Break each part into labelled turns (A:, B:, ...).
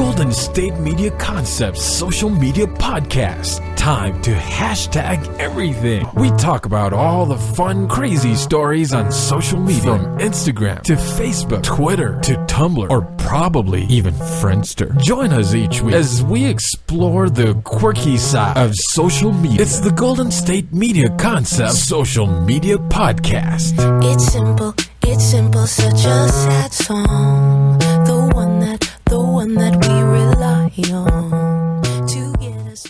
A: Golden State Media Concepts social media podcast. Time to hashtag everything. We talk about all the fun, crazy stories on social media. From Instagram to Facebook, Twitter to Tumblr, or probably even Friendster. Join us each week as we explore the quirky side of social media. It's the Golden State Media Concepts social media podcast.
B: It's simple, such a sad song. The one that we rely on to get us.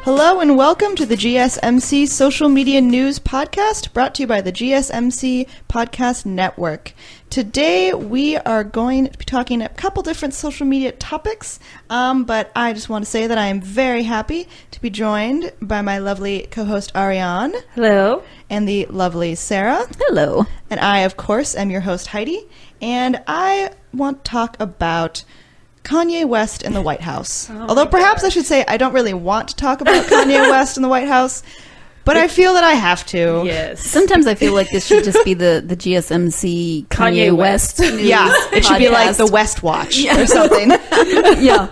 C: Hello and welcome to the GSMC Social Media News Podcast, brought to you by the GSMC Podcast Network. Today we are going to be talking a couple different social media topics, but I just want to say that I am very happy to be joined by my lovely co-host Ariane.
D: Hello.
C: And the lovely Sarah.
D: Hello.
C: And I, of course, am your host Heidi, and I want to talk about Kanye West in the White House. Although perhaps I should say I don't really want to talk about Kanye West in the White House, but I feel that I have to.
D: Yes.
E: Sometimes I feel like this should just be the GSMC Kanye West news
C: Yeah, it should be like
E: podcast.
C: the West Watch or something.
E: Yeah.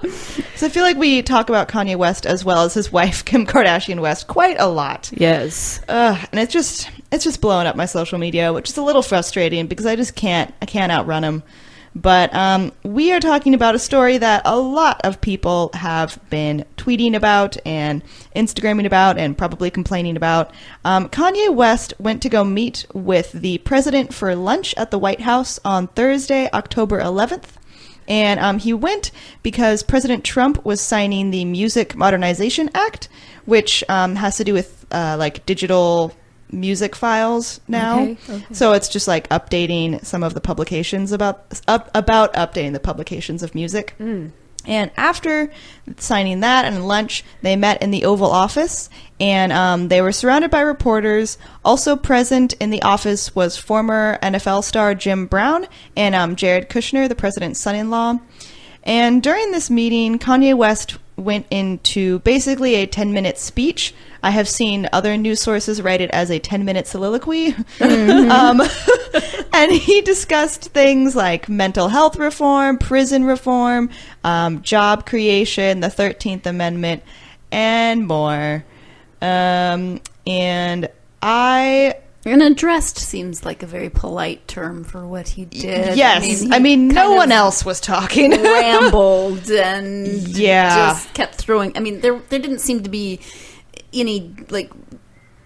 C: So I feel like we talk about Kanye West as well as his wife Kim Kardashian West quite a lot.
D: Yes.
C: And it's just blowing up my social media, which is a little frustrating because I can't outrun him. But we are talking about a story that a lot of people have been tweeting about and Instagramming about and probably complaining about. Kanye West went to go meet with the president for lunch at the White House on Thursday, October 11th. And he went because President Trump was signing the Music Modernization Act, which has to do with like digital music files now. Okay. So it's just like updating some of the publications about updating the publications of music. And after signing that and lunch, they met in the Oval Office, and they were surrounded by reporters. Also present in the office was former NFL star Jim Brown and Jared Kushner, the president's son-in-law. And during this meeting, Kanye West went into basically a 10-minute speech. I have seen other news sources write it as a 10-minute soliloquy. Mm-hmm. And he discussed things like mental health reform, prison reform, job creation, the 13th Amendment, and more. And
E: addressed seems like a very polite term for what he did.
C: Yes. I mean no one else was talking.
E: Rambled and
C: yeah,
E: just kept throwing. I mean, there didn't seem to be any like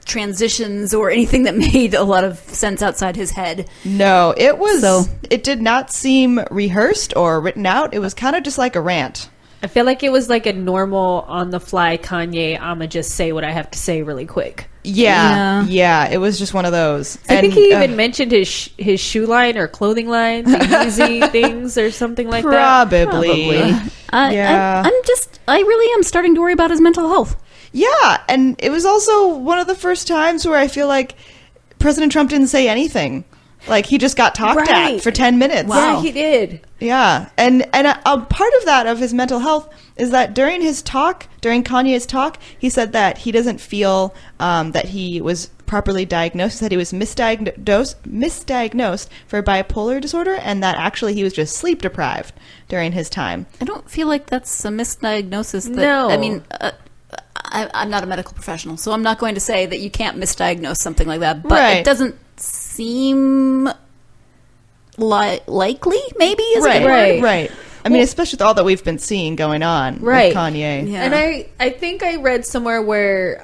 E: transitions or anything that made a lot of sense outside his head.
C: No, it did not seem rehearsed or written out. It was kind of just like a rant.
D: I feel like it was like a normal on-the-fly Kanye, I'ma just say what I have to say really quick.
C: Yeah, it was just one of those.
D: I think he even mentioned his shoe line or clothing line, the Yeezy things or something like that.
C: Probably.
E: I really am starting to worry about his mental health.
C: Yeah, and it was also one of the first times where I feel like President Trump didn't say anything. Like, he just got talked at for 10 minutes.
D: Wow. Yeah, he did.
C: Yeah, and a part of that, of his mental health, is that during Kanye's talk, he said that he doesn't feel that he was properly diagnosed, that he was misdiagnosed for bipolar disorder, and that actually he was just sleep deprived during his time.
E: I don't feel like that's a misdiagnosis.
D: No.
E: I mean, I'm not a medical professional, so I'm not going to say that you can't misdiagnose something like that, but it doesn't seem likely, maybe, is a good word.
C: Right. I mean, especially with all that we've been seeing going on with Kanye.
D: Yeah. And I think I read somewhere where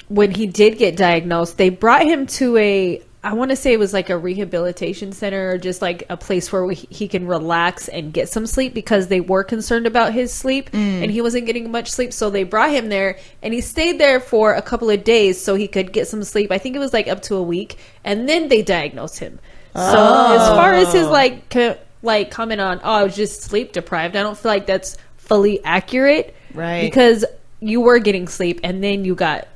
D: when he did get diagnosed, they brought him to I want to say it was like a rehabilitation center or just like a place where he can relax and get some sleep, because they were concerned about his sleep and he wasn't getting much sleep. So they brought him there and he stayed there for a couple of days so he could get some sleep. I think it was like up to a week, and then they diagnosed him. So as far as his comment on, I was just sleep deprived, I don't feel like that's fully accurate.
C: Right.
D: Because you were getting sleep and then you got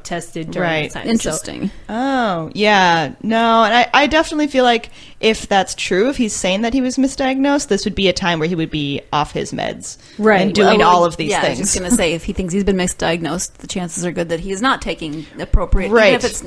D: tested during the time.
E: Interesting.
C: Oh, yeah. No, and I definitely feel like if that's true, if he's saying that he was misdiagnosed, this would be a time where he would be off his meds.
D: Right.
C: And doing all of these
E: I was
C: things.
E: just going to say, if he thinks he's been misdiagnosed, the chances are good that he is not taking appropriate,
C: Right.
E: even if it's,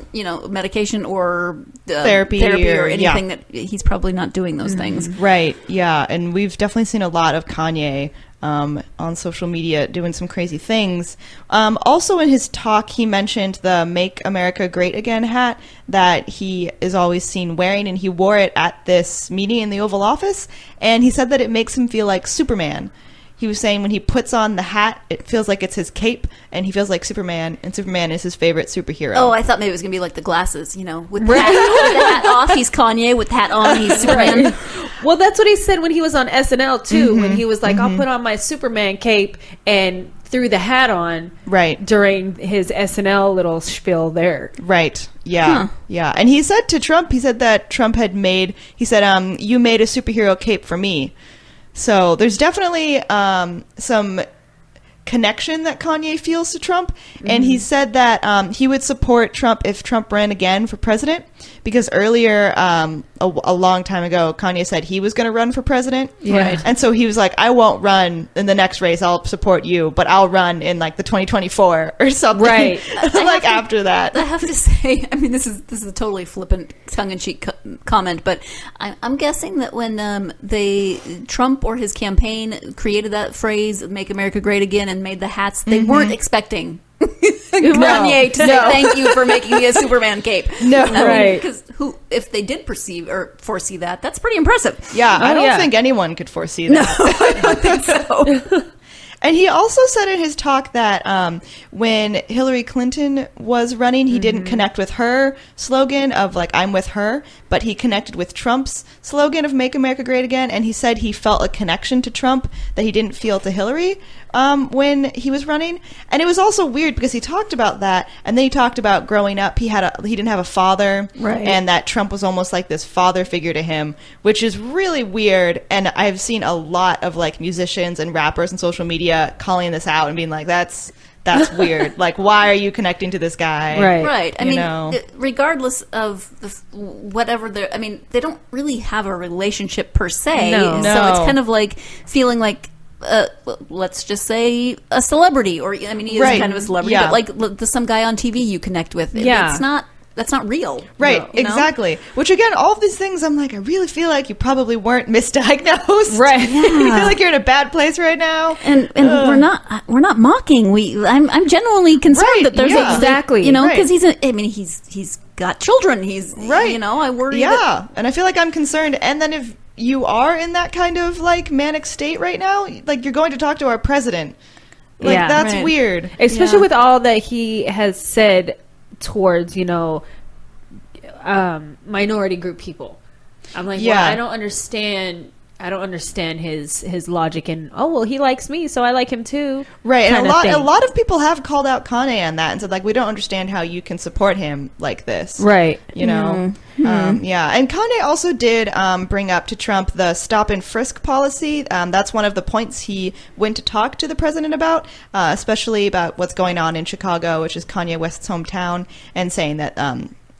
E: medication or
C: Therapy
E: or
C: or-
E: anything, that he's probably not doing those things.
C: Right, yeah. And we've definitely seen a lot of Kanye on social media doing some crazy things. Also in his talk, he mentioned the Make America Great Again hat that he is always seen wearing, and he wore it at this meeting in the Oval Office, and he said that it makes him feel like Superman. He was saying when he puts on the hat, it feels like it's his cape, and he feels like Superman, and Superman is his favorite superhero.
E: Oh, I thought maybe it was going to be like the glasses, with the hat off, he's Kanye, with the hat on, he's Superman.
D: Well, that's what he said when he was on SNL too, when he was like, I'll put on my Superman cape and threw the hat on during his SNL little spiel there.
C: Right. Yeah. Yeah. And he said to Trump, that Trump had made, you made a superhero cape for me. So there's definitely some connection that Kanye feels to Trump. And he said that he would support Trump if Trump ran again for president, because earlier, a long time ago, Kanye said he was going to run for president.
D: Right.
C: And so he was like, I won't run in the next race. I'll support you, but I'll run in like the 2024 or something. Right. Like after that.
E: I have to say, I mean, this is a totally flippant, tongue-in-cheek comment, but I'm guessing that when Trump or his campaign created that phrase, "Make America Great Again," and made the hats, they weren't expecting Kanye to say thank you for making me a Superman cape.
C: No,
E: right? Because if they did perceive or foresee that, that's pretty impressive.
C: Yeah, I don't think anyone could foresee that.
E: No, I don't think so.
C: And he also said in his talk that when Hillary Clinton was running, he didn't connect with her slogan of like, I'm with her, but he connected with Trump's slogan of Make America Great Again. And he said he felt a connection to Trump that he didn't feel to Hillary when he was running. And it was also weird because he talked about that. And then he talked about growing up. He didn't have a father.
D: Right.
C: And that Trump was almost like this father figure to him, which is really weird. And I've seen a lot of like musicians and rappers and social media calling this out and being like, that's weird. Like, why are you connecting to this guy?
E: Right. I mean, regardless of whatever they don't really have a relationship per se.
D: No.
E: So it's kind of like feeling like, let's just say a celebrity, or I mean, he is kind of a celebrity, but like some guy on TV you connect with.
D: Yeah.
E: That's not real.
C: Right, exactly. Which again, all of these things, I'm like, I really feel like you probably weren't misdiagnosed.
D: Right.
C: You feel like you're in a bad place right now.
E: And we're not mocking. I'm genuinely concerned that there's
D: exactly.
E: because he's got children. He's I worry.
C: Yeah, and I feel like I'm concerned. And then if you are in that kind of like manic state right now, like you're going to talk to our president. Like that's weird.
D: Especially with all that he has said towards minority group people. I'm like, well, I don't understand his logic and he likes me, so I like him too.
C: Right. And a lot of people have called out Kanye on that and said like, we don't understand how you can support him like this.
D: Right.
C: Yeah. And Kanye also did bring up to Trump the stop and frisk policy. That's one of the points he went to talk to the president about, especially about what's going on in Chicago, which is Kanye West's hometown, and saying that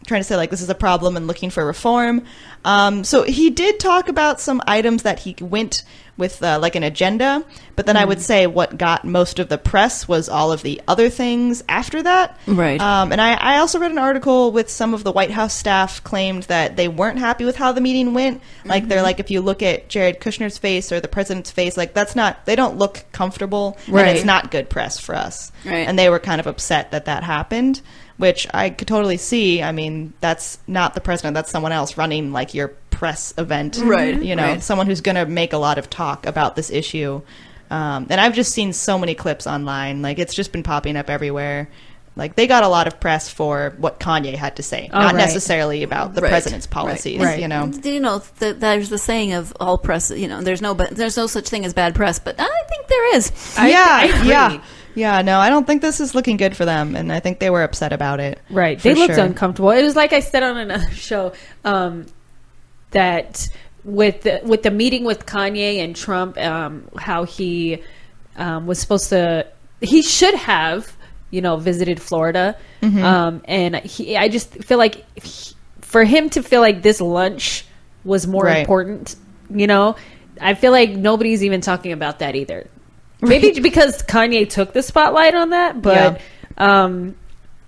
C: trying to say like this is a problem and looking for reform. So he did talk about some items that he went with like an agenda, but then I would say what got most of the press was all of the other things after that.
E: Right.
C: And I also read an article with some of the White House staff claimed that they weren't happy with how the meeting went. Like they're like, if you look at Jared Kushner's face or the president's face, like they don't look comfortable.
D: Right.
C: And it's not good press for us.
E: Right.
C: And they were kind of upset that happened, which I could totally see. I mean, that's not the president. That's someone else running like your press event.
E: Right.
C: Someone who's going to make a lot of talk about this issue. And I've just seen so many clips online. Like, it's just been popping up everywhere. Like, they got a lot of press for what Kanye had to say, not necessarily about the president's policies,
E: Do you know, there's the saying of all press, there's no such thing as bad press, but I think there is.
D: I agree.
C: Yeah, no, I don't think this is looking good for them, and I think they were upset about it.
D: Right. They looked uncomfortable. It was like I said on another show, that with the meeting with Kanye and Trump, how he was supposed to, he should have visited Florida. And I just feel like for him to feel like this lunch was more important, I feel like nobody's even talking about that either. Maybe because Kanye took the spotlight on that, but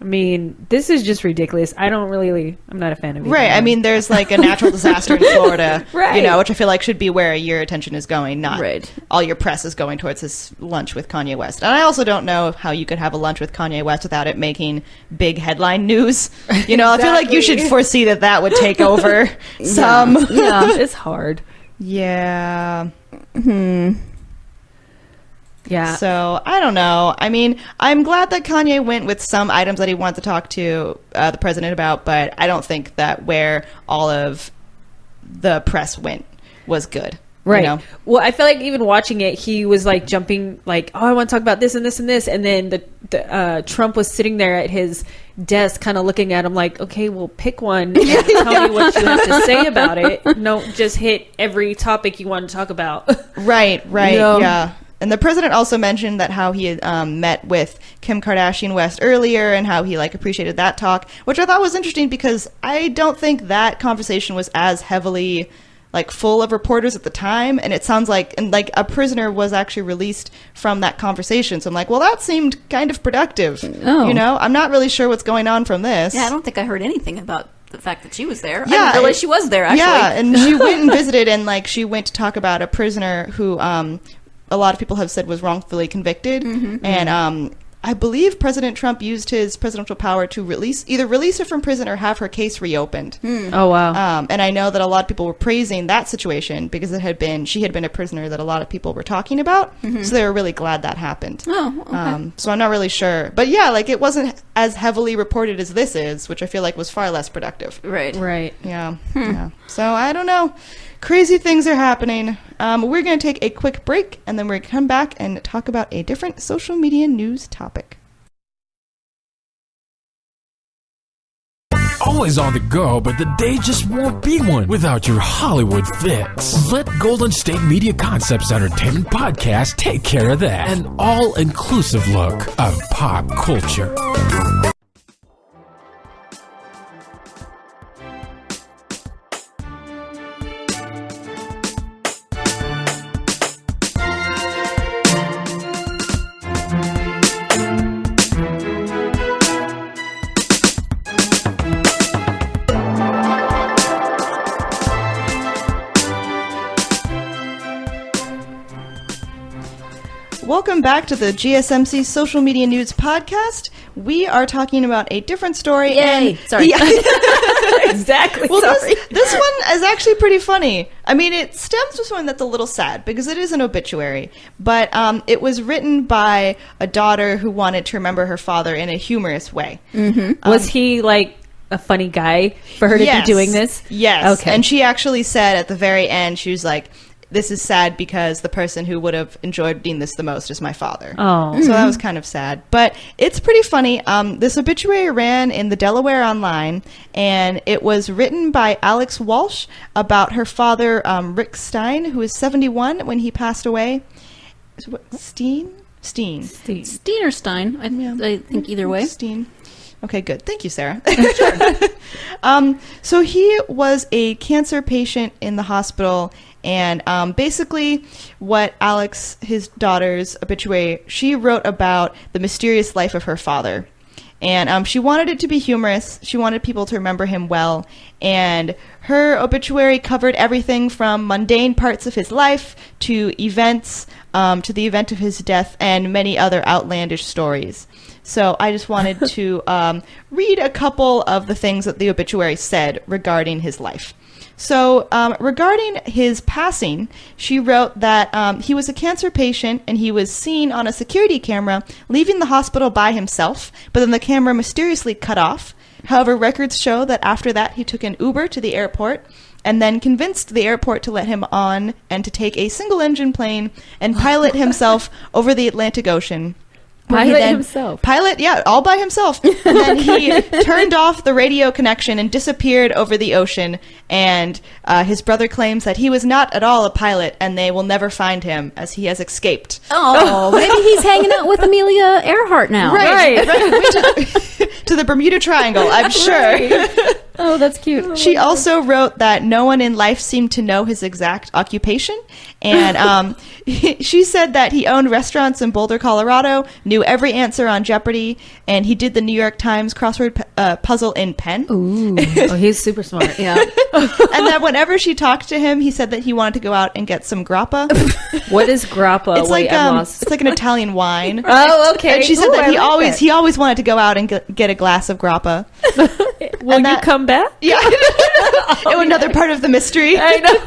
D: I mean, this is just ridiculous. I'm not a fan of it.
C: Right. I mean, there's like a natural disaster in Florida,
D: right.
C: Which I feel like should be where your attention is going, not
E: right.
C: all your press is going towards this lunch with Kanye West. And I also don't know how you could have a lunch with Kanye West without it making big headline news. I feel like you should foresee that would take over some.
D: Yeah, it's hard.
C: Yeah.
D: Yeah.
C: So, I don't know. I mean, I'm glad that Kanye went with some items that he wanted to talk to the president about, but I don't think that where all of the press went was good.
D: Right. Well, I feel like even watching it, he was like jumping like, oh, I want to talk about this and this and this. And then the Trump was sitting there at his desk kind of looking at him like, okay, well, pick one and tell me what you have to say about it. Don't just hit every topic you want to talk about.
C: Right. Yeah. And the president also mentioned that how he had met with Kim Kardashian West earlier and how he appreciated that talk, which I thought was interesting because I don't think that conversation was as heavily full of reporters at the time. And it sounds like a prisoner was actually released from that conversation. So I'm like, well, that seemed kind of productive.
E: Oh.
C: I'm not really sure what's going on from this.
E: Yeah, I don't think I heard anything about the fact that she was there.
C: Yeah,
E: I didn't realize she was there, actually.
C: Yeah, and she went and visited, and she went to talk about a prisoner who a lot of people have said was wrongfully convicted. And I believe President Trump used his presidential power to either release her from prison or have her case reopened.
D: Oh, wow.
C: And I know that a lot of people were praising that situation because she had been a prisoner that a lot of people were talking about. So they were really glad that happened.
E: Oh, okay.
C: So I'm not really sure. But yeah, it wasn't as heavily reported as this is, which I feel like was far less productive.
E: Right.
C: Yeah. Yeah. So I don't know. Crazy things are happening. We're going to take a quick break, and then we're going to come back and talk about a different social media news topic.
A: Always on the go, but the day just won't be one without your Hollywood fix. Let Golden State Media Concepts Entertainment Podcast take care of that. An all-inclusive look of pop culture.
C: Welcome back to the GSMC Social Media News Podcast. We are talking about a different story.
E: Yay! Sorry.
C: Yeah.
E: Exactly.
C: Well,
E: sorry.
C: this one is actually pretty funny. I mean, it stems from something that's a little sad because it is an obituary, but it was written by a daughter who wanted to remember her father in a humorous way.
D: Was he a funny guy for her to be doing this?
C: Yes.
D: Okay.
C: And she actually said at the very end, she was like, this is sad because the person who would have enjoyed reading this the most is my father.
D: Oh.
C: So that was kind of sad. But it's pretty funny. This obituary ran in the Delaware Online, and it was written by Alex Walsh about her father, Rick Stein, who was 71 when he passed away. Steen
E: or Stein. I think either way.
C: Steen. Okay, good. Thank you, Sarah. So he was a cancer patient in the hospital, and basically what Alex, his daughter's obituary, she wrote about the mysterious life of her father. And she wanted it to be humorous. She wanted people to remember him well. And her obituary covered everything from mundane parts of his life to events, to the event of his death, and many other outlandish stories. So I just wanted to read a couple of the things that the obituary said regarding his life. So regarding his passing, she wrote that he was a cancer patient and he was seen on a security camera leaving the hospital by himself, but then the camera mysteriously cut off. However, records show that after that he took an Uber to the airport and then convinced the airport to let him on and to take a single-engine plane and pilot himself over the Atlantic Ocean,
D: Pilot himself.
C: Pilot, yeah, all by himself. And then he turned off the radio connection and disappeared over the ocean. And his brother claims that he was not at all a pilot, and they will never find him as he has escaped.
E: Oh, maybe he's hanging out with Amelia Earhart now.
C: Right. To the Bermuda Triangle, I'm sure.
D: Oh, that's cute.
C: She also wrote that no one in life seemed to know his exact occupation. And she said that he owned restaurants in Boulder, Colorado, knew every answer on Jeopardy, and he did the New York Times crossword puzzle in pen.
D: Ooh. Oh, he's super smart.
E: Yeah.
C: And that whenever she talked to him, he said that he wanted to go out and get some grappa.
D: What is grappa?
C: It's
D: Wait, I'm lost.
C: it's like an Italian wine.
D: Oh, okay.
C: And she said
D: Ooh,
C: that
D: I like
C: he always wanted to go out and get a glass of grappa.
D: Will you come back?
C: Yeah. Another part of the mystery.
D: I know.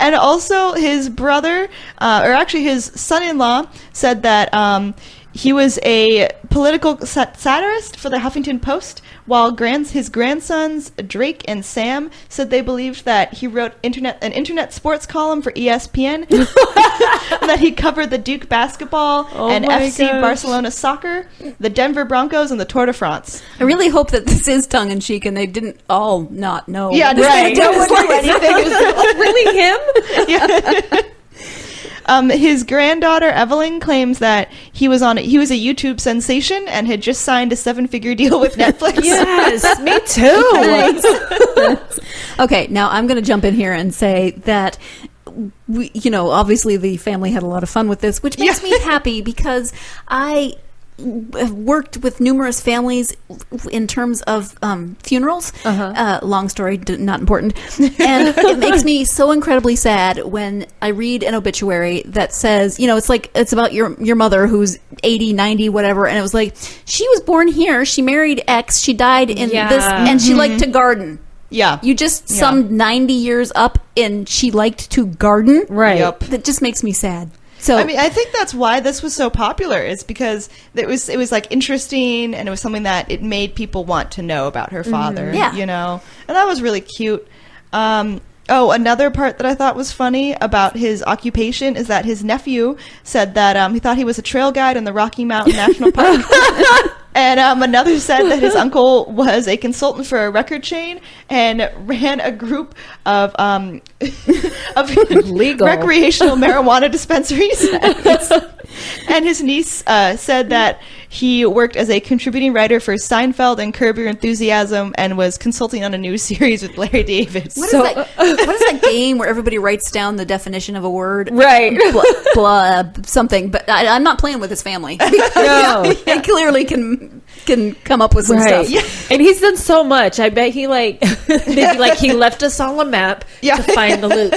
C: And also his brother, or actually his son-in-law, said that he was a political satirist for the Huffington Post, while his grandsons, Drake and Sam, said they believed that he wrote an internet sports column for ESPN, and that he covered the Duke basketball and FC Barcelona soccer, the Denver Broncos, and the Tour de France.
E: I really hope that this is tongue-in-cheek and they didn't all not know.
C: Yeah, right.
E: No one knew anything.
D: Really him?
C: Yeah. His granddaughter Evelyn claims that he was a YouTube sensation and had just signed a 7-figure deal with Netflix.
D: Yes, me too.
E: Okay, now I'm going to jump in here and say that obviously the family had a lot of fun with this, which makes me happy because I have worked with numerous families in terms of funerals. Long story, not important. And it makes me so incredibly sad when I read an obituary that says, it's about your mother who's 80, 90, whatever. And it was like, she was born here. She married X. She died in this, and she liked to garden.
C: Yeah.
E: You just summed 90 years up and she liked to garden.
D: Right.
C: Yep.
E: That just makes me sad. So
C: I mean, I think that's why this was so popular, is because it was like interesting, and it was something that it made people want to know about her father.
E: Yeah.
C: And that was really cute. Another part that I thought was funny about his occupation is that his nephew said that he thought he was a trail guide in the Rocky Mountain National Park. And another said that his uncle was a consultant for a record chain and ran a group of
D: Legal
C: recreational marijuana dispensaries. And his niece said that he worked as a contributing writer for Seinfeld and Curb Your Enthusiasm and was consulting on a new series with Larry David.
E: What is that game where everybody writes down the definition of a word?
D: Right.
E: Blah, something. But I'm not playing with his family.
D: No.
E: They clearly can come up with some stuff.
C: Yeah.
D: And he's done so much. I bet he they'd be like, he left us all a map to find the loot.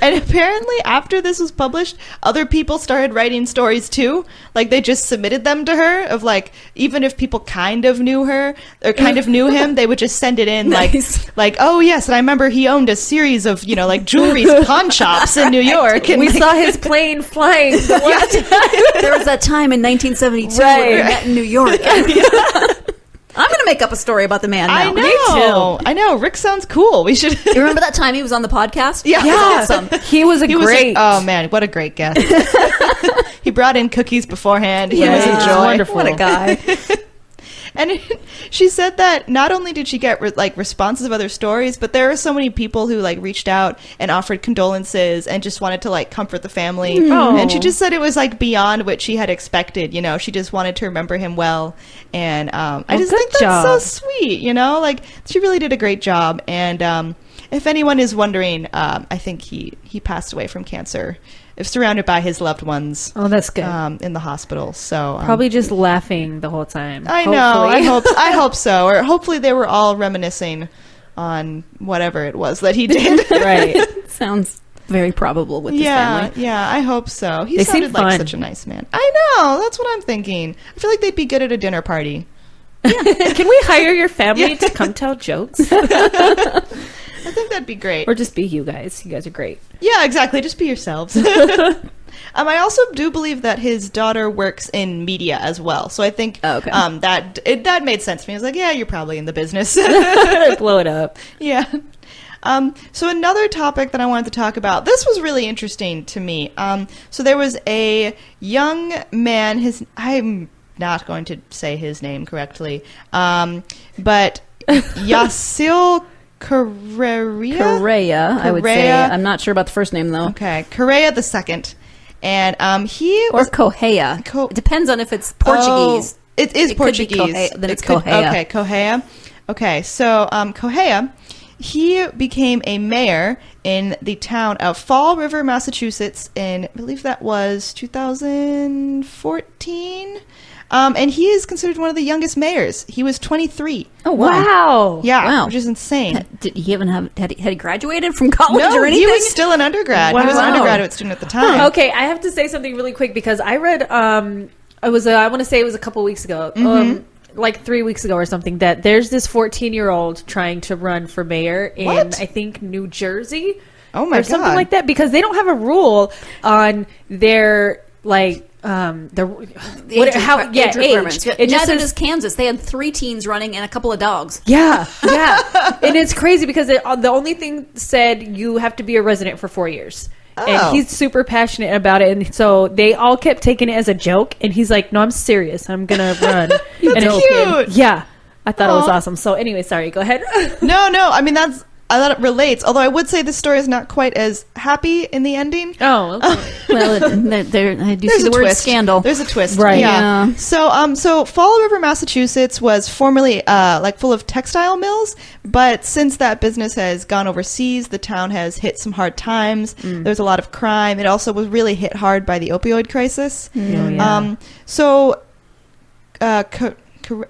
C: And apparently after this was published, other people started writing stories too. Like, they just submitted them to her of, like, even if people kind of knew her or kind of knew him, they would just send it in.
E: Nice.
C: like, oh yes, and I remember he owned a series of, like jewelry pawn shops in New York. And
D: We saw his plane flying.
E: There was that time in 1972 when we met in New York. I'm going to make up a story about the man now.
C: I know. I know. Rick sounds cool. We should.
E: You remember that time he was on the podcast?
C: Yeah.
E: That was awesome.
D: He was great.
C: Oh man, what a great guest. He brought in cookies beforehand. He was a
D: Yeah.
C: joy.
D: Wonderful.
E: What a guy.
C: And she said that not only did she get responses of other stories, but there were so many people who reached out and offered condolences and just wanted to comfort the family.
D: Oh.
C: And she just said it was beyond what she had expected. She just wanted to remember him well. And I just
D: good
C: think that's
D: job.
C: so sweet. She really did a great job. And if anyone is wondering, I think he passed away from cancer, surrounded by his loved ones.
D: Oh, that's good.
C: In the hospital. So
D: Probably just laughing the whole time.
C: I know. I hope so. Or hopefully they were all reminiscing on whatever it was that he did.
D: Right.
E: Sounds very probable with his family.
C: Yeah, I hope so. He
D: They
C: sounded
D: seem
C: like
D: fun.
C: such a nice man. I know. That's what I'm thinking. I feel like they'd be good at a dinner party.
D: Can we hire your family to come tell jokes?
C: I think that'd be great.
D: Or just be you guys. You guys are great.
C: Yeah, exactly. Just be yourselves. I also do believe that his daughter works in media as well. So I think that made sense to me. I was like, yeah, you're probably in the business.
D: Blow it up.
C: Yeah. So another topic that I wanted to talk about, this was really interesting to me. So there was a young man, I'm not going to say his name correctly, but Yacil
E: Correa, I would say. I'm not sure about the first name, though.
C: Okay, Correa the second. And he
E: Or
C: was...
E: Correa. It depends on if it's Portuguese.
C: It is Portuguese.
E: Then it's Correa.
C: Okay, Correa. Okay, so Correa, he became a mayor in the town of Fall River, Massachusetts, in, I believe that was 2014. And he is considered one of the youngest mayors. He was 23.
E: Oh, wow.
D: Wow.
C: Yeah,
E: Wow.
C: which is insane.
E: Did he even had he graduated from college
C: No,
E: or anything?
C: he was still an undergrad. He was an
D: Wow.
C: undergraduate student at the time.
D: Okay, I have to say something really quick because I read, I want to say it was a couple weeks ago, like 3 weeks ago or something, that there's this 14-year-old trying to run for mayor in,
C: What?
D: I think, New Jersey.
C: Oh my
D: or something
C: God.
D: like that, because they don't have a rule on their, like,
E: The age requirements.
D: It just
E: Neither
D: says,
E: does Kansas. They had 3 teens running and a couple of dogs.
D: yeah. And it's crazy because the only thing said you have to be a resident for 4 years.
C: Oh.
D: And he's super passionate about it. And so they all kept taking it as a joke. And he's like, no, I'm serious. I'm going to run.
C: That's
D: it's-
C: cute.
D: Yeah. I thought it was
C: Aw.
D: awesome. So anyway, sorry. Go ahead.
C: No, I mean, I thought it relates. Although I would say this story is not quite as happy in the ending.
D: Oh, okay.
E: Well, I do
C: There's
E: see the
C: a
E: word
C: twist.
E: scandal.
C: There's a twist,
D: Right.
C: Yeah.
E: Yeah.
C: So Fall River, Massachusetts was formerly like full of textile mills, but since that business has gone overseas, the town has hit some hard times. There's a lot of crime. It also was really hit hard by the opioid crisis.
D: Oh, yeah.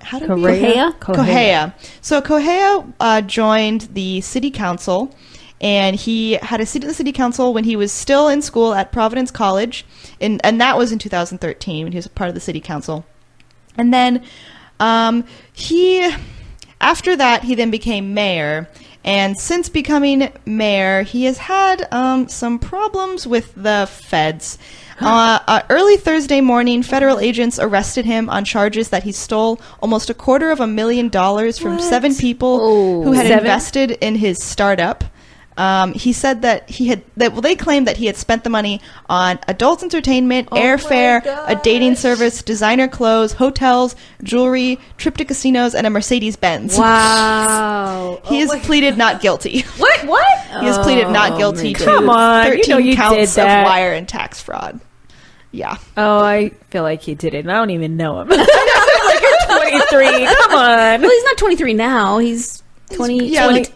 C: How do we...
E: Correa?
C: Correa. So Correa joined the city council, and he had a seat in the city council when he was still in school at Providence College, and that was in 2013 when he was a part of the city council. And then after that, he then became mayor. And since becoming mayor, he has had some problems with the feds. Early Thursday morning, federal agents arrested him on charges that he stole almost $250,000 from 7 people who had
D: 7?
C: invested in his startup. He said that they claimed that he had spent the money on adult entertainment, airfare, a dating service, designer clothes, hotels, jewelry, trip to casinos, and a Mercedes-Benz.
D: Wow.
C: He has pleaded not guilty.
D: What?
C: He has pleaded not guilty to
D: Come on,
C: 13
D: you know you
C: counts
D: did
C: of
D: that.
C: wire and tax fraud. Yeah.
D: Oh, I feel like he did it. And I don't even know him. Like, you're 23. Come on.
E: Well, he's not 23 now. He's 20.
C: Yeah,
E: 20
C: like-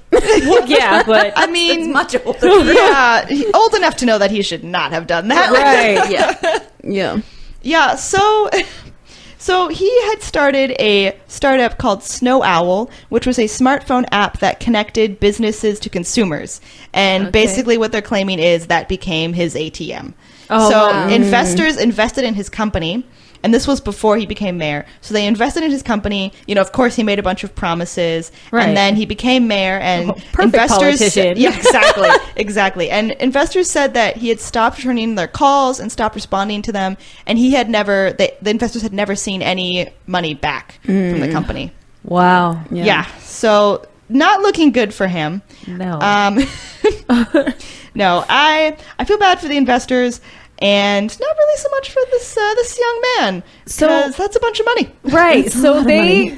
D: Well, yeah, but
C: I mean,
E: He's much older.
C: yeah, old enough to know that he should not have done that.
D: right.
E: Yeah.
C: Yeah, so he had started a startup called Snow Owl, which was a smartphone app that connected businesses to consumers. And basically what they're claiming is that became his ATM.
D: Oh,
C: so
D: wow.
C: investors invested in his company, and this was before he became mayor. So they invested in his company. You know, of course, he made a bunch of promises,
D: Right.
C: and then he became mayor. And
D: Perfect
C: investors,
D: politician.
C: yeah, exactly. And investors said that he had stopped returning their calls and stopped responding to them, and he had never. The investors had never seen any money back from the company.
D: Wow.
C: Yeah. So not looking good for him.
D: No.
C: No, I feel bad for the investors, and not really so much for this young man,
D: So-
C: because that's a bunch of money.
D: Right. So they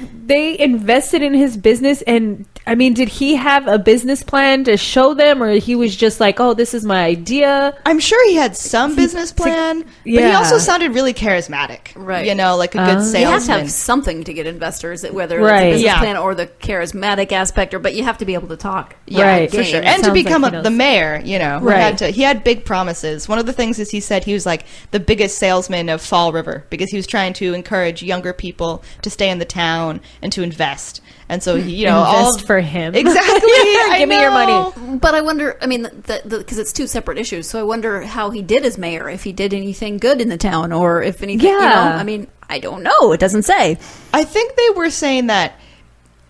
D: invested in his business, and I mean, did he have a business plan to show them, or he was just like, "Oh, this is my idea"?
C: I'm sure he had some business plan, but he
D: yeah.
C: also sounded really charismatic.
E: Right.
C: You know, like a good
E: You have to
C: salesman.
E: have something to get investors, whether
D: Right.
E: it's a business
C: Yeah.
E: plan or the charismatic aspect, but you have to be able to talk.
C: Yeah,
D: Right.
C: for
E: Game.
C: sure.
E: It
C: And to
D: sounds
C: become
D: like he
C: the
D: knows.
C: mayor, you know,
D: Right.
C: he had big promises. One of the things is he said he was like the biggest salesman of Fall River because he was trying to encourage younger people to stay in the town and to invest. And so he,
D: Invest for him.
C: Exactly. I
D: Give me your
C: know.
D: money.
E: But I wonder, I mean, because it's two separate issues, so I wonder how he did as mayor, if he did anything good in the town, or if anything,
D: Yeah.
E: I mean, I don't know. It doesn't say.
C: I think they were saying that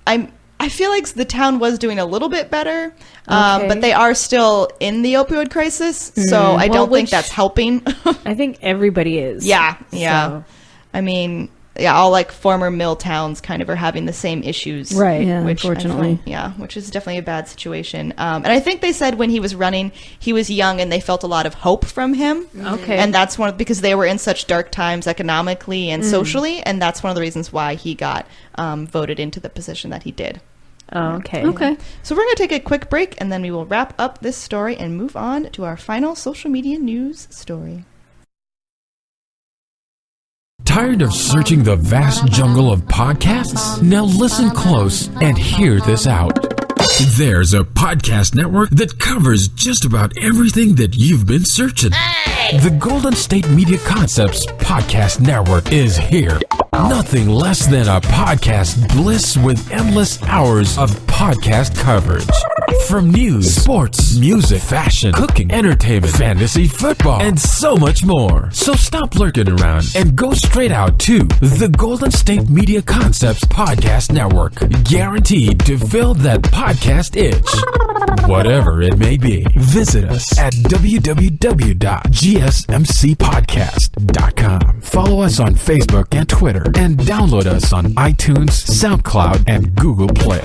C: I feel like the town was doing a little bit better,
D: Okay.
C: but they are still in the opioid crisis, so I
D: Well,
C: don't think
D: which-
C: that's helping.
D: I think everybody is.
C: Yeah.
D: So.
C: I mean, all like former mill towns kind of are having the same issues.
D: Right.
E: Yeah,
C: Which I
E: unfortunately.
C: feel- which is definitely a bad situation. And I think they said when he was running, he was young and they felt a lot of hope from him.
D: Okay.
C: And that's because they were in such dark times economically and socially, and that's one of the reasons why he got voted into the position that he did.
D: Oh, okay.
E: Okay.
C: So we're going to take a quick break, and then we will wrap up this story and move on to our final social media news story.
A: Tired of searching the vast jungle of podcasts? Now listen close and hear this out. There's a podcast network that covers just about everything that you've been searching. The Golden State Media Concepts Podcast Network is here. Nothing less than a podcast bliss with endless hours of podcast coverage. From news, sports, music, fashion, cooking, entertainment, fantasy, football, and so much more. So stop lurking around and go straight out to the Golden State Media Concepts Podcast Network. Guaranteed to fill that podcast itch. Whatever it may be. Visit us at www.gsmcpodcast.com. Follow us on Facebook and Twitter, and download us on iTunes, SoundCloud, and Google Play.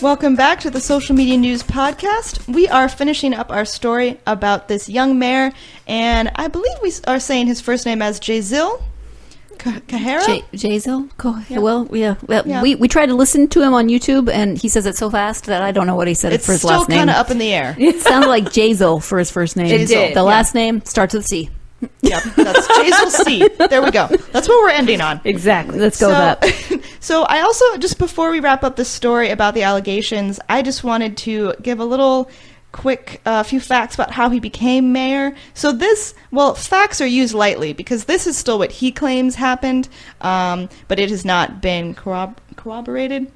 C: Welcome back to the Social Media News Podcast. We are finishing up our story about this young mayor, and I believe we are saying his first name as Jazil Kahara.
E: Jazel?
C: Yeah.
E: Well, yeah.
C: Yeah.
E: We tried to listen to him on YouTube, and he says it so fast that I don't know what he said
C: It's
E: for his
C: still
E: last name.
C: kind of up in the air.
E: It sounded like Jazel for his first name.
C: It did,
E: The
C: yeah.
E: last name starts with C.
C: Yep, that's Jazil C. There we go. That's what we're ending on.
D: Exactly.
E: Let's go with that.
C: So I also, just before we wrap up this story about the allegations, I just wanted to give a little quick few facts about how he became mayor. So facts are used lightly because this is still what he claims happened, but it has not been corroborated.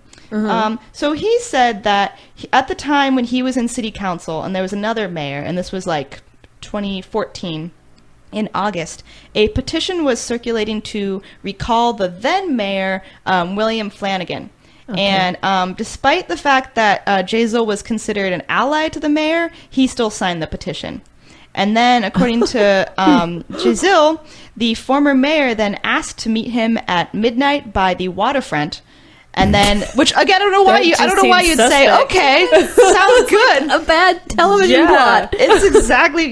C: So he said that at the time when he was in city council and there was another mayor, and this was like 2014, in August, a petition was circulating to recall the then mayor, William Flanagan. Okay. And despite the fact that Jazil was considered an ally to the mayor, he still signed the petition. And then, according to Jazil, the former mayor then asked to meet him at midnight by the waterfront. And then, which again, I don't know why you'd say, okay, sounds good.
E: A bad television plot.
C: It's exactly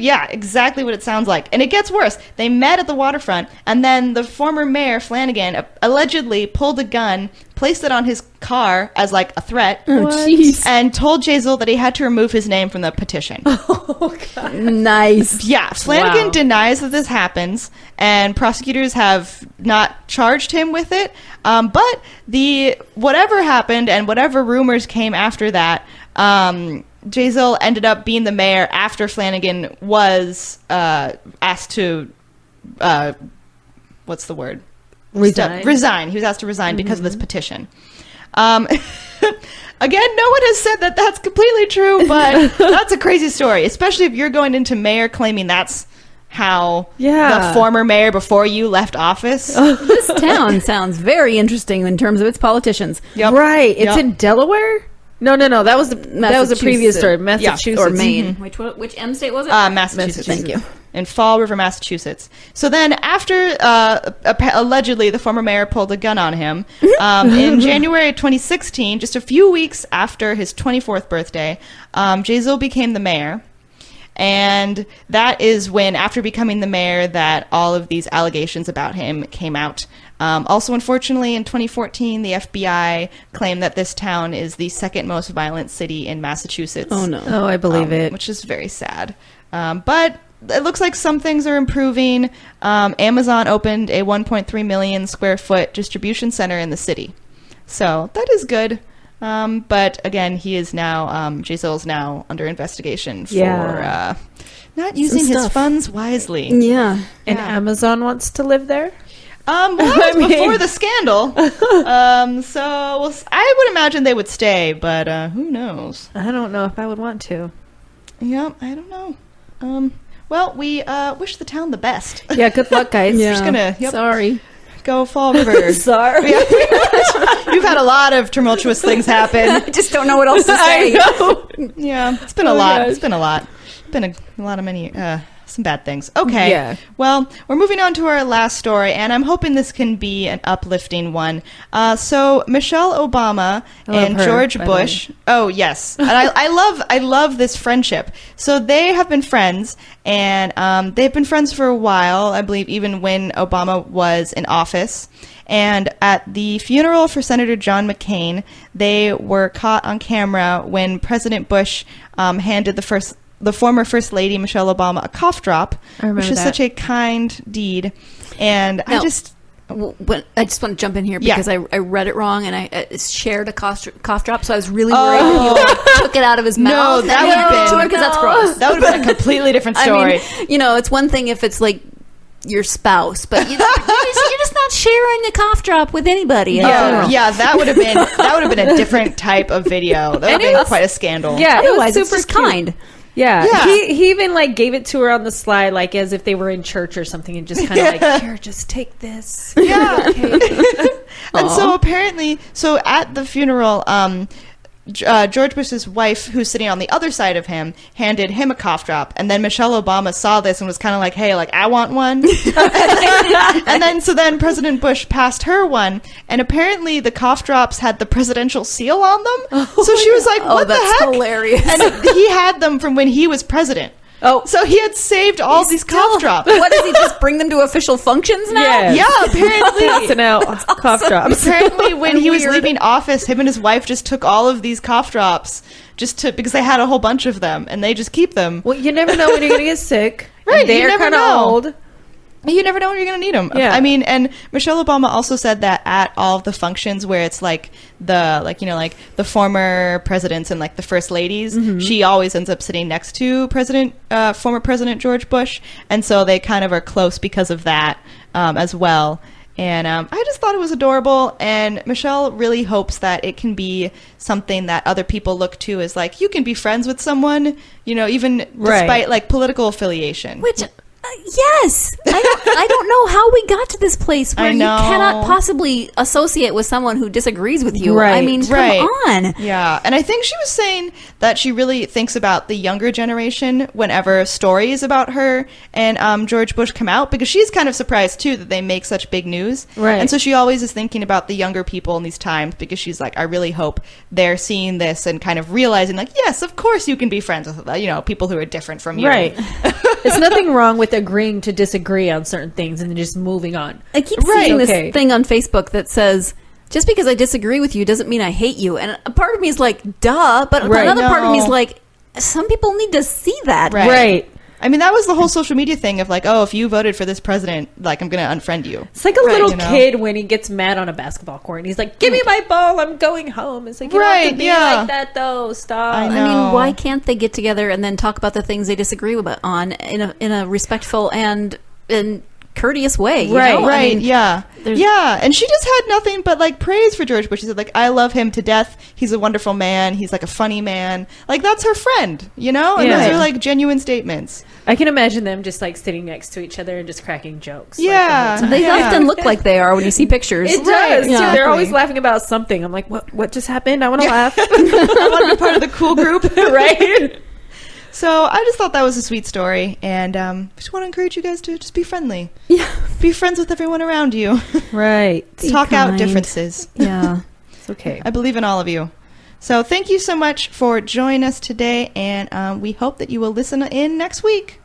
C: what it sounds like. And it gets worse. They met at the waterfront, and then the former mayor, Flanagan, allegedly pulled a gun, placed it on his car as like a threat, and told Jazil that he had to remove his name from the petition.
D: Oh, God.
E: Nice.
C: Yeah, Flanagan denies that this happens, and prosecutors have not charged him with it. But whatever happened and whatever rumors came after that, Jazil ended up being the mayor after Flanagan was asked to, what's the word? Resign. He was asked to resign because of this petition. Again, no one has said that that's completely true, but that's a crazy story, especially if you're going into mayor claiming that's how the former mayor before you left office.
E: This town sounds very interesting in terms of its politicians.
C: Yep.
D: Right. It's
C: Yep.
D: in Delaware? No. That was the previous story. Massachusetts.
E: Or Maine. Which M state was it?
C: Massachusetts.
E: Thank you.
C: In Fall River, Massachusetts. So then after, allegedly, the former mayor pulled a gun on him, in January 2016, just a few weeks after his 24th birthday, Jazil became the mayor. And that is when, after becoming the mayor, that all of these allegations about him came out. Also, unfortunately, in 2014, the FBI claimed that this town is the second most violent city in Massachusetts.
E: Oh, no.
D: Oh, I believe it.
C: Which is very sad. But it looks like some things are improving. Amazon opened a 1.3 million square foot distribution center in the city. So that is good. But again, he is now, Jazil's now under investigation for Not using his
E: stuff.
C: funds wisely.
E: Yeah.
D: And
C: Yeah.
D: Amazon wants to live there?
C: Well, that was before the scandal. I would imagine they would stay, but who knows?
D: I don't know if I would want to.
C: Yeah, I don't know. Well, we wish the town the best.
D: Yeah, good luck, guys.
E: Yeah.
C: Just gonna
E: Sorry.
C: go Fall River.
D: Sorry.
C: You've had a lot of tumultuous things happen.
E: I just don't know what else to say.
C: Yeah, it's been a lot. It's been a lot. Been a lot of some bad things. Okay.
D: Yeah.
C: Well, we're moving on to our last story, and I'm hoping this can be an uplifting one. So Michelle Obama and
D: her,
C: George
D: by the
C: Bush. Oh yes, and I love this friendship. So they have been friends, and they've been friends for a while. I believe even when Obama was in office. And at the funeral for Senator John McCain, they were caught on camera when President Bush handed the former First Lady, Michelle Obama, a cough drop, which is such a kind deed. And
E: Now,
C: I just
E: want to jump in here
C: Yeah.
E: because I read it wrong and I shared a cough drop, so I was really worried that he took it out of his mouth.
C: that would have been-
E: because that's gross.
C: that would have been a completely different story.
E: I mean, it's one thing if it's like your spouse, but you're just not sharing a cough drop with anybody.
C: Yeah, that would have been a different type of video. That would have been quite a scandal.
D: Yeah,
E: Otherwise,
D: it was
E: it's
D: super
E: just
D: cute.
E: kind.
D: Yeah.
C: Yeah.
D: He even like gave it to her on the slide, like as if they were in church or something, and just kind of like, here, just take this.
C: Yeah.
D: Okay.
C: And so apparently, at the funeral, George Bush's wife, who's sitting on the other side of him, handed him a cough drop, and then Michelle Obama saw this and was kind of like, "Hey, like I want one." So then President Bush passed her one, and apparently the cough drops had the presidential seal on them. So she was like, "What the
E: that's
C: heck?"
E: hilarious.
C: And he had them from when he was president.
D: Oh.
C: So he had saved all these cough drops.
E: What does he just bring them to official functions now?
D: Yeah.
C: Yeah, apparently.
D: Passing out cough drops.
C: Apparently, when he was
E: Weird.
C: leaving office, him and his wife just took all of these cough drops because they had a whole bunch of them, and they just keep them.
D: Well, you never know when you're gonna get sick.
C: Right,
D: And
C: you
D: they're
C: never
D: kind of
C: know.
D: old.
C: You never know when you're going to need them.
D: Yeah.
C: I mean, and Michelle Obama also said that at all of the functions where it's like the former presidents and like the first ladies, she always ends up sitting next to former President George Bush, and so they kind of are close because of that as well. And I just thought it was adorable, and Michelle really hopes that it can be something that other people look to as like, you can be friends with someone, even
D: Right.
C: despite like political affiliation.
E: Which, yes, I don't know how we got to this place where
C: I
E: you
C: know.
E: cannot possibly associate with someone who disagrees with you.
D: Right,
E: I mean, come
C: right.
E: on.
C: Yeah, and I think she was saying that she really thinks about the younger generation whenever stories about her and George Bush come out, because she's kind of surprised too that they make such big news.
D: Right.
C: And so she always is thinking about the younger people in these times, because she's like, I really hope they're seeing this and kind of realizing like, yes, of course you can be friends with people who are different from you.
D: Right. There's nothing wrong with agreeing to disagree on certain things and then just moving on.
E: I keep
C: Right.
E: seeing this
D: Okay.
E: thing on Facebook that says, just because I disagree with you doesn't mean I hate you. And a part of me is like, duh. But
D: Right.
E: another part of me is
C: No.
E: like, some people need to see that.
C: Right. I mean, that was the whole social media thing of like, oh, if you voted for this president, like, I'm going to unfriend you.
D: It's like a
C: Right,
D: little
C: you know?
D: kid when he gets mad on a basketball court and he's like, give me my ball, I'm going home. It's like, you don't have
C: Right,
D: to be
C: yeah.
D: like that though, stop.
C: I
E: I
C: know.
E: mean, why can't they get together and then talk about the things they disagree on in a respectful and courteous way? You
D: Right,
E: know?
C: Right,
E: I mean,
C: yeah.
E: there's-
C: Yeah, and she just had nothing but, like, praise for George Bush. She said, like, I love him to death. He's a wonderful man. He's, like, a funny man. Like, that's her friend, And
D: Yeah.
C: those are, like, genuine statements.
D: I can imagine them just like sitting next to each other and just cracking jokes. like, the
C: Yeah.
D: whole time.
E: They
C: Yeah.
E: often look like they are when you see pictures.
D: It does.
C: Right,
D: too.
C: exactly.
D: They're always laughing about something. I'm like, what just happened? I want to laugh.
C: I want to be part of the cool group.
D: Right?
C: So I just thought that was a sweet story. And just want to encourage you guys to just be friendly.
E: Yeah.
C: Be friends with everyone around you.
D: Right.
C: Talk out
E: kind.
C: differences.
E: Yeah.
D: It's okay.
C: I believe in all of you. So thank you so much for joining us today. And we hope that you will listen in next week.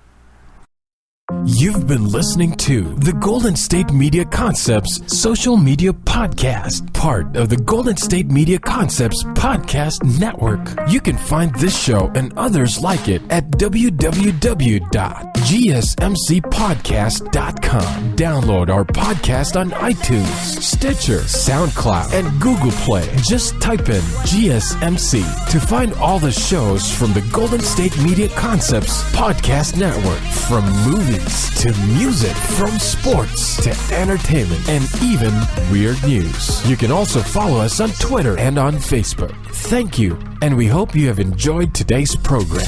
A: You've been listening to the Golden State Media Concepts Social Media Podcast, part of the Golden State Media Concepts Podcast Network. You can find this show and others like it at www.gsmcpodcast.com. Download our podcast on iTunes, Stitcher, SoundCloud, and Google Play. Just type in GSMC to find all the shows from the Golden State Media Concepts Podcast Network, from movies to music, from sports to entertainment, and even weird news. You can also follow us on Twitter and on Facebook. Thank you, and we hope you have enjoyed today's program.